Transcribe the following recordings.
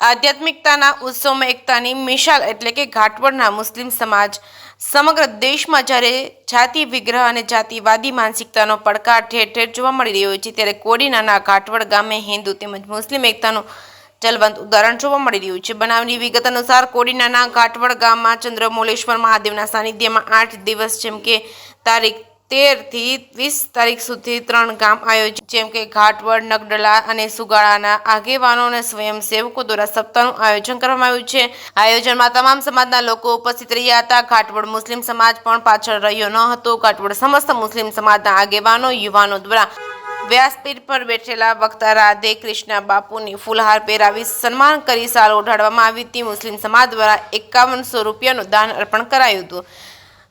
આધ્યાત્મિકતાના ઉત્સવમાં એકતાની મિસાલ એટલે કે ઘાટવડના મુસ્લિમ સમાજ સમગ્ર દેશમાં જ્યારે જાતિ વિગ્રહ અને જાતિવાદી માનસિકતાનો પડકાર ઠેર ઠેર જોવા મળી રહ્યો છે, ત્યારે કોડીનાના ઘાટવડ ગામે હિન્દુ તેમજ મુસ્લિમ એકતાનું જલવંત ઉદાહરણ જોવા મળી રહ્યું છે। બનાવની વિગત અનુસાર કોડીનાના ઘાટવડ ગામમાં ચંદ્રમૌલેશ્વર મહાદેવના સાનિધ્યમાં 8 દિવસ જેમ કે તારીખ 13 થી 20 તારીખ સુધી 3 ગામ આયોજિત જેમ કે ઘાટવડ, નગડલા અને સુગાળાના આગેવાનો અને સ્વયંસેવકો દ્વારા સપ્તાહનું આયોજન કરવામાં આવ્યું છે। આયોજનમાં તમામ સમાજના લોકો ઉપસ્થિત રહ્યા હતા। ઘાટવડ મુસ્લિમ સમાજ પણ પાછળ રહ્યો ન હતો। ઘાટવડ સમસ્ત મુસ્લિમ સમાજના આગેવાનો યુવાનો દ્વારા વ્યાસપીઠ પર બેઠેલા વક્તા રાધે કૃષ્ણ બાપુની ફૂલહાર પહેરાવી સન્માન કરી શાલ ઓઢાડવામાં આવી હતી। મુસ્લિમ સમાજ દ્વારા 5100 રૂપિયાનું દાન અર્પણ કરાયું હતું।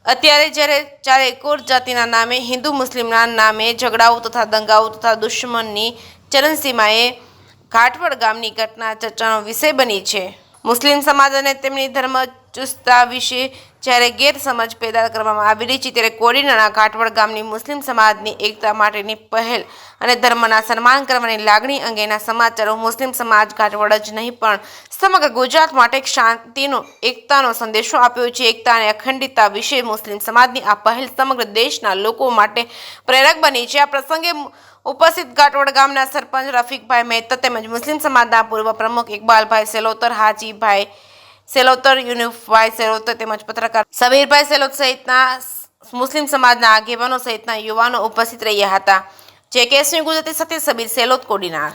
અત્યારે જ્યારે ચારેકોર જાતિના નામે હિન્દુ મુસ્લિમના નામે ઝઘડાઓ તથા દંગાઓ તથા દુશ્મનની ચરણસીમાએ ઘાટવડ ગામની ઘટના ચર્ચાનો વિષય બની છે। મુસ્લિમ સમાજ અને તેમની ધર્મ ચુસ્તતા વિશે જ્યારે ગેરસમજ પેદા કરવામાં આવી રહી છે, ત્યારે કોડીનાના ઘાટવડ ગામની મુસ્લિમ સમાજની એકતા માટેની પહેલ અને ધર્મના સન્માન કરવાની લાગણી અંગેના સમાચારો મુસ્લિમ સમાજ ઘાટવડ જ નહીં પણ સમગ્ર ગુજરાત માટે શાંતિનો એકતાનો સંદેશો આપ્યો છે। એકતા અને અખંડિતતા વિશે મુસ્લિમ સમાજની આ પહેલ સમગ્ર દેશના લોકો માટે પ્રેરક બની છે। આ પ્રસંગે ઉપસ્થિત ઘાટવડ ગામના સરપંચ રફીકભાઈ મહેતા તેમજ મુસ્લિમ સમાજના પૂર્વ પ્રમુખ ઇકબાલભાઈ સેલોતર, હાજીભાઈ સેલોતર, યુનુફભાઈ સેલોતર તેમજ પત્રકાર સબીરભાઈ સેલોત સહિતના મુસ્લિમ સમાજના આગેવાનો સહિતના યુવાનો ઉપસ્થિત રહ્યા હતા। જે કે ગુજરાતી સાથે સબીર સેલોત, કોડીનાર।